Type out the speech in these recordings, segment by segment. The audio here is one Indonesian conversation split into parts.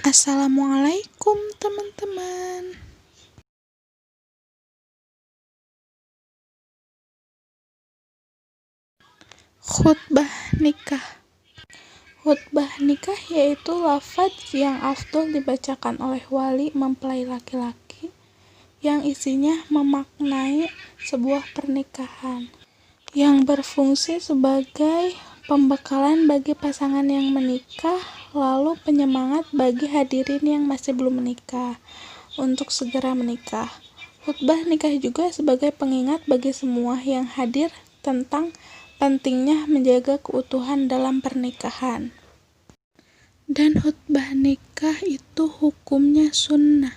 Assalamualaikum teman-teman. Khutbah nikah. Khutbah nikah yaitu lafaz yang afdol dibacakan oleh wali mempelai laki-laki yang isinya memaknai sebuah pernikahan yang berfungsi sebagai pembekalan bagi pasangan yang menikah, lalu penyemangat bagi hadirin yang masih belum menikah untuk segera menikah. Khutbah nikah juga sebagai pengingat bagi semua yang hadir tentang pentingnya menjaga keutuhan dalam pernikahan. Dan khutbah nikah itu hukumnya sunnah.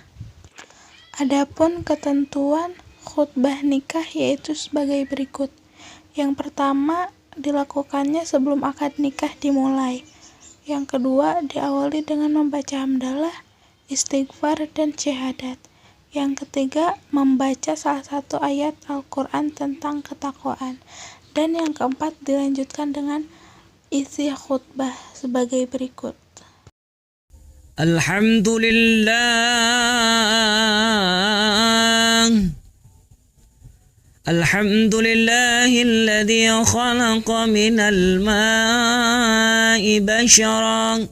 Adapun ketentuan khutbah nikah yaitu sebagai berikut. Yang pertama, dilakukannya sebelum akad nikah dimulai. Yang kedua, diawali dengan membaca hamdalah, istighfar, dan syahadat. Yang ketiga, membaca salah satu ayat Al-Quran tentang ketakwaan. Dan yang keempat, dilanjutkan dengan isi khutbah sebagai berikut. Alhamdulillahilladzi khalaqa minal ma'i basharan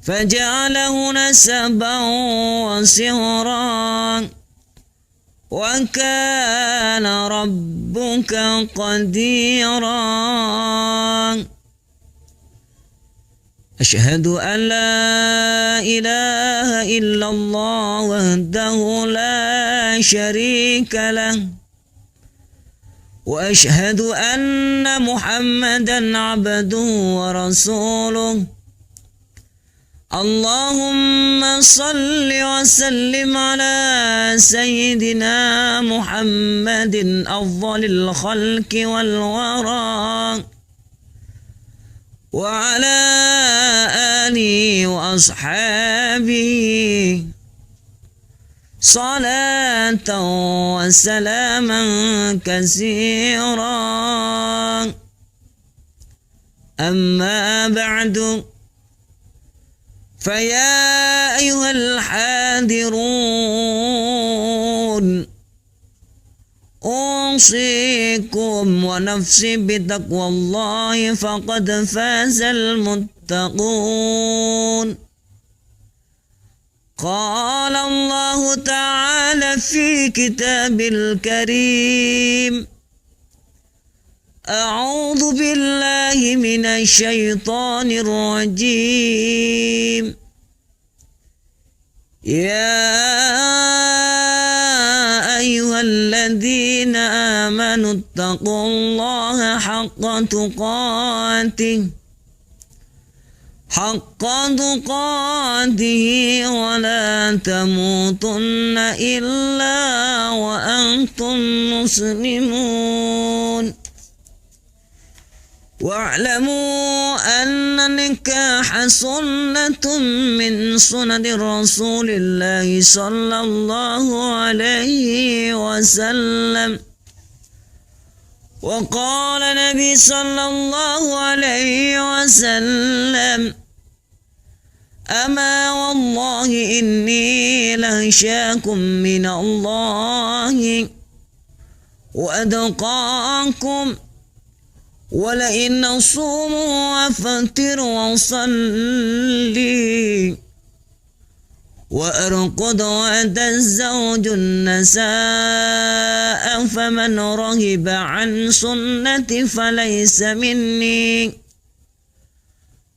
faja'alahu nasaban wa sihran wa kana rabbuka qadiran. Asyhadu an la ilaha illallah wahdahu la syarika lah wa asyhadu anna Muhammadan abduhu wa rasuluh. Allahumma salli wa sallim ala sayyidina Muhammadin afdalil khalqi wal wara wa ala alihi wa ashabihi salatan wa salaman katsiran. Amma ba'du, faya ayyuhal hadirun, أوصيكم ونفسي بتقوى الله فقد فاز المتقون. قال الله تعالى في كتاب الكريم: أعوذ بالله من الشيطان الرجيم. يا أيها الذين آمنوا اتقوا الله حق تقاته ولا تموتن إلا وأنتم مسلمون. واعلموا أن النكاح سنة من سنن رسول الله صلى الله عليه وسلم. وقال النبي صلى الله عليه وسلم: أما والله إني لأخشاكم من الله وأتقاكم، ولئن أصوم وأفطر وأصلي وأرقد وأتزوج النساء فمن رغب عن سنتي فليس مني.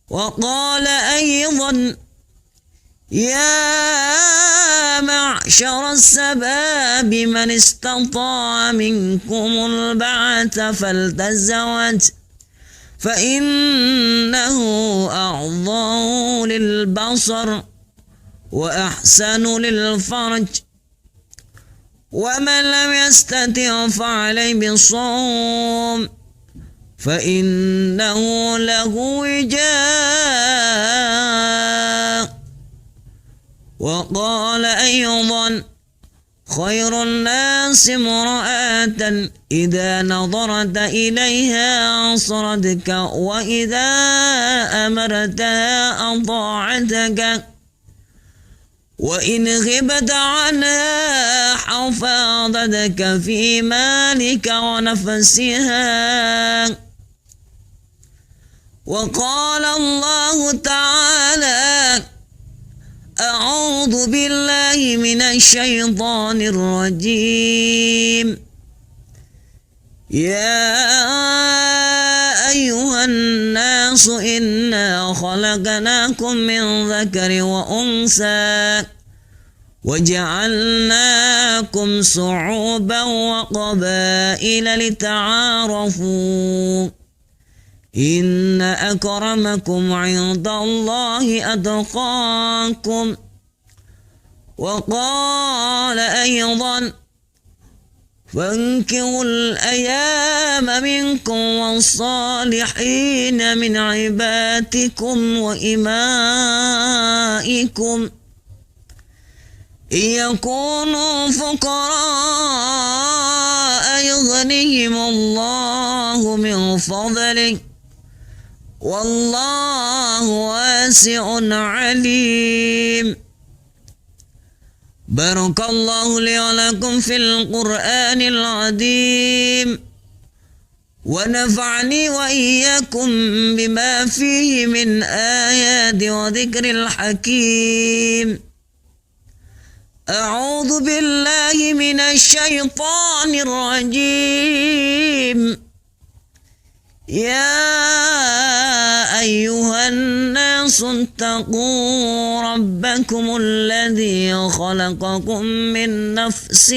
وقال أيضا: يا معشر الشباب من استطاع منكم الباءة فليتزوج فإنه أغض للبصر وأحسن للفرج، ومن لم يستطع فعليه بالصوم فإنه له وجاء. وقال أيضا: خير الناس امرأة إذا نظرت إليها صردك وإذا أمرتها أطاعتك وإن غبت عنها حفاظتك في مالك ونفسها. وقال الله تعالى: أعوذ بالله من الشيطان الرجيم. يا أيها الناس إنا خلقناكم من ذكر وأنثى وجعلناكم شعوبا وقبائل لتعارفوا إن أكرمكم عند الله أتقاكم. وقال أيضا: فانكحوا الأيام منكم والصالحين من عبادكم وإمائكم إن يكونوا فقراء يغنيهم الله من فضله والله واسع عليم. بارك الله لي ولكم في القرآن العظيم ونفعني وإياكم بما فيه من آيات وذكر الحكيم. أعوذ بالله من الشيطان الرجيم. يا أيها الناس اتقوا ربكم الذي خلقكم من نفس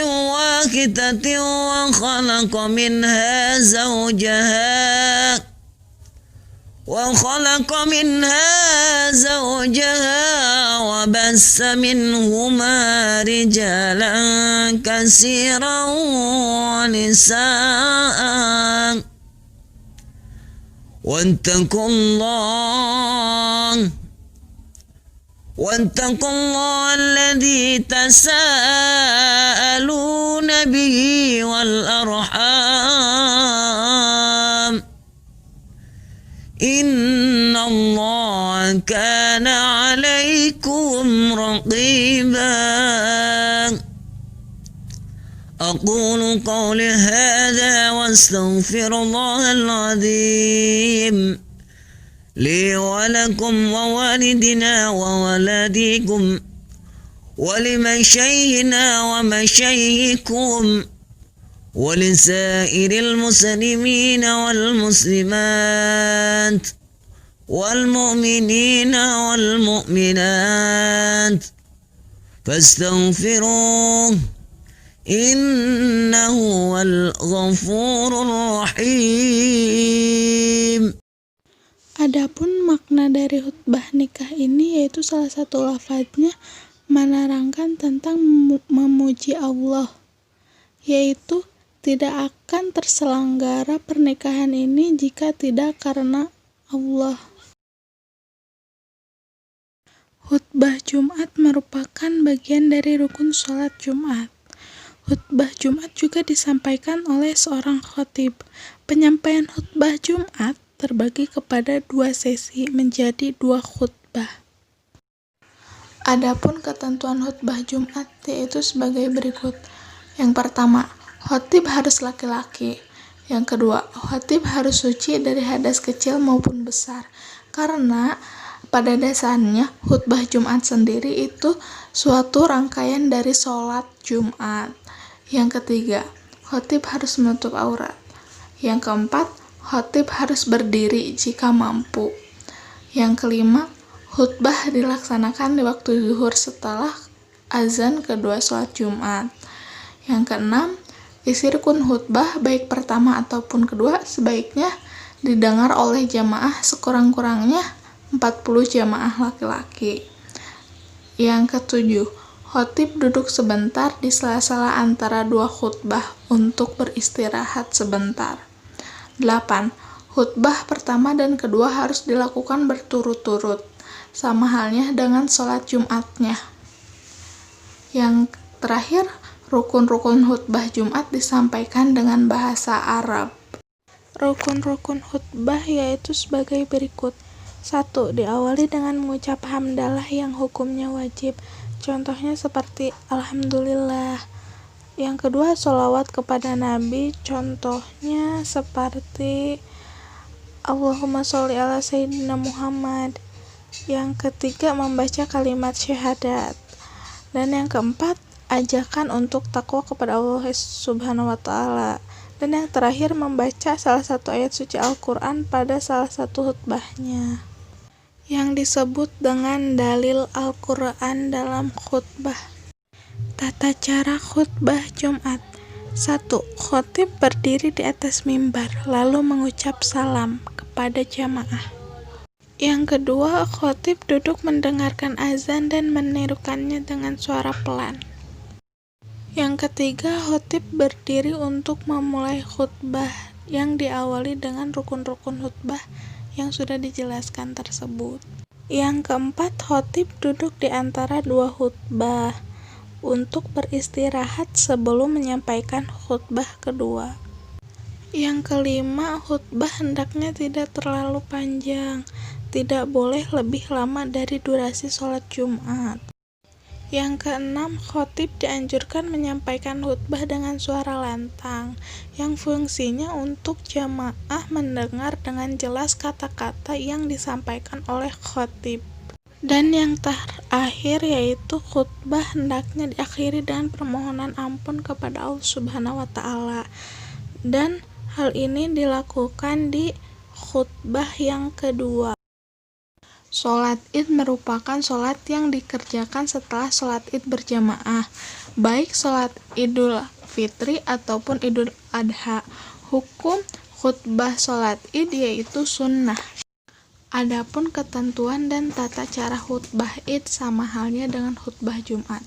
واحدة وخلق منها زوجها وبث منهما رجالا كثيرا ونساء واتقوا الله الذي تساءلون به والأرحام إن الله كان عليكم رقيبا. أقول قولي هذا واستغفر الله العظيم لي ولكم ووالدنا وولديكم ولمشايخنا ومشايخكم ولسائر المسلمين والمسلمات والمؤمنين والمؤمنات فاستغفروه إنه هو الغفور الرحيم. Adapun makna dari khutbah nikah ini yaitu salah satu lafadznya menerangkan tentang memuji Allah, yaitu tidak akan terselenggara pernikahan ini jika tidak karena Allah. Khutbah Jumat merupakan bagian dari rukun sholat Jumat. Khutbah Jumat juga disampaikan oleh seorang khatib. Penyampaian khutbah Jumat terbagi kepada 2 sesi menjadi 2 khutbah. Adapun ketentuan khutbah Jumat yaitu sebagai berikut. Yang pertama, khatib harus laki-laki. Yang kedua, khatib harus suci dari hadas kecil maupun besar. Karena pada dasarnya khutbah Jumat sendiri itu suatu rangkaian dari sholat Jumat. Yang ketiga, khatib harus menutup aurat. Yang keempat, khatib harus berdiri jika mampu. Yang kelima, khutbah dilaksanakan di waktu zuhur setelah azan kedua sholat Jumat. Yang keenam, isi rukun khutbah baik pertama ataupun kedua sebaiknya didengar oleh jamaah sekurang-kurangnya 40 jamaah laki-laki. Yang ketujuh, khatib duduk sebentar di sela-sela antara 2 khutbah untuk beristirahat sebentar. 8. Khutbah pertama dan kedua harus dilakukan berturut-turut. sama halnya dengan sholat Jumatnya. Yang terakhir, rukun-rukun khutbah Jumat disampaikan dengan bahasa Arab. Rukun-rukun khutbah yaitu sebagai berikut. 1. Diawali dengan mengucap hamdalah yang hukumnya wajib. Contohnya seperti Alhamdulillah. Yang kedua, sholawat kepada Nabi. Contohnya seperti Allahumma sholli ala Sayyidina Muhammad. Yang ketiga, membaca kalimat syahadat. Dan yang keempat, ajakan untuk takwa kepada Allah Subhanahu wa Ta'ala. Dan yang terakhir, membaca salah satu ayat suci Al-Quran pada salah satu khutbahnya, yang disebut dengan dalil Al-Quran dalam khutbah. Tata cara khutbah Jumat. 1. Khatib berdiri di atas mimbar, lalu mengucap salam kepada jamaah. Yang kedua, khatib duduk mendengarkan azan dan menirukannya dengan suara pelan. Yang ketiga, khatib berdiri untuk memulai khutbah yang diawali dengan rukun-rukun khutbah yang sudah dijelaskan tersebut. Yang keempat, khatib duduk di antara dua khutbah untuk beristirahat sebelum menyampaikan khutbah kedua. Yang kelima, khutbah hendaknya tidak terlalu panjang, tidak boleh lebih lama dari durasi sholat Jumat. Yang keenam, khatib dianjurkan menyampaikan khutbah dengan suara lantang, yang fungsinya untuk jamaah mendengar dengan jelas kata-kata yang disampaikan oleh khatib. Dan yang terakhir yaitu khutbah hendaknya diakhiri dengan permohonan ampun kepada Allah Subhanahu wa Ta'ala. Dan hal ini dilakukan di khutbah yang kedua. Sholat Id merupakan sholat yang dikerjakan setelah sholat Id berjamaah, baik sholat Idul Fitri ataupun Idul Adha. Hukum khutbah sholat Id yaitu sunnah. Adapun ketentuan dan tata cara khutbah Id sama halnya dengan khutbah Jumat.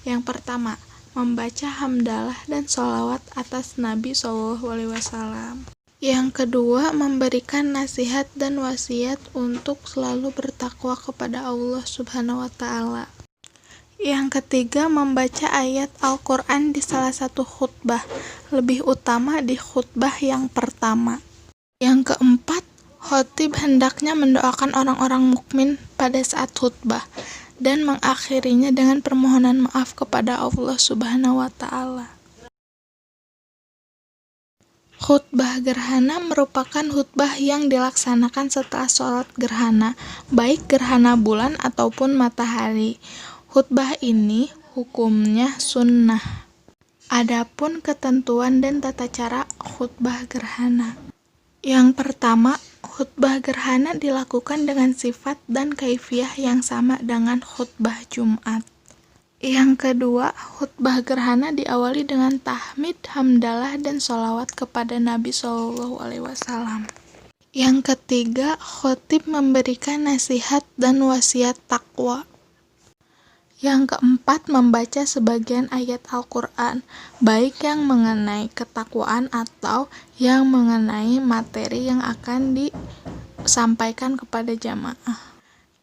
Yang pertama, membaca hamdalah dan sholawat atas Nabi SAW. Yang kedua, memberikan nasihat dan wasiat untuk selalu bertakwa kepada Allah Subhanahu wa Ta'ala. Yang ketiga, membaca ayat Al-Quran di salah satu khutbah, lebih utama di khutbah yang pertama. Yang keempat, khatib hendaknya mendoakan orang-orang mukmin pada saat khutbah dan mengakhirinya dengan permohonan maaf kepada Allah Subhanahu wa Ta'ala. Khutbah gerhana merupakan khutbah yang dilaksanakan setelah sholat gerhana, baik gerhana bulan ataupun matahari. Khutbah ini hukumnya sunnah. Adapun ketentuan dan tata cara khutbah gerhana. Yang pertama, khutbah gerhana dilakukan dengan sifat dan kaifiyah yang sama dengan khutbah Jumat. Yang kedua, khutbah gerhana diawali dengan tahmid, hamdalah, dan sholawat kepada Nabi SAW. Yang ketiga, khatib memberikan nasihat dan wasiat takwa. Yang keempat, membaca sebagian ayat Al-Quran, baik yang mengenai ketakwaan atau yang mengenai materi yang akan disampaikan kepada jamaah.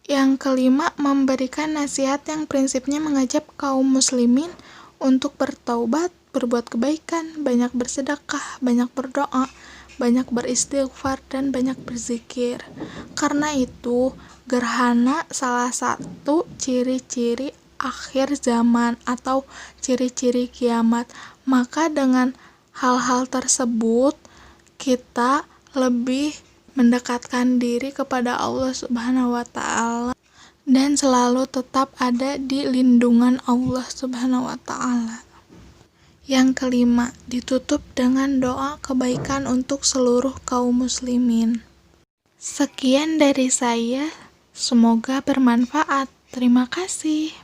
Yang kelima, memberikan nasihat yang prinsipnya mengajak kaum muslimin untuk bertaubat, berbuat kebaikan, banyak bersedekah, banyak berdoa, banyak beristighfar, dan banyak berzikir. Karena itu, gerhana salah satu ciri-ciri akhir zaman atau ciri-ciri kiamat. Maka dengan hal-hal tersebut, kita lebih mendekatkan diri kepada Allah Subhanahu wa Ta'ala dan selalu tetap ada di lindungan Allah Subhanahu wa Ta'ala. Yang kelima, ditutup dengan doa kebaikan untuk seluruh kaum muslimin. Sekian dari saya, semoga bermanfaat. Terima kasih.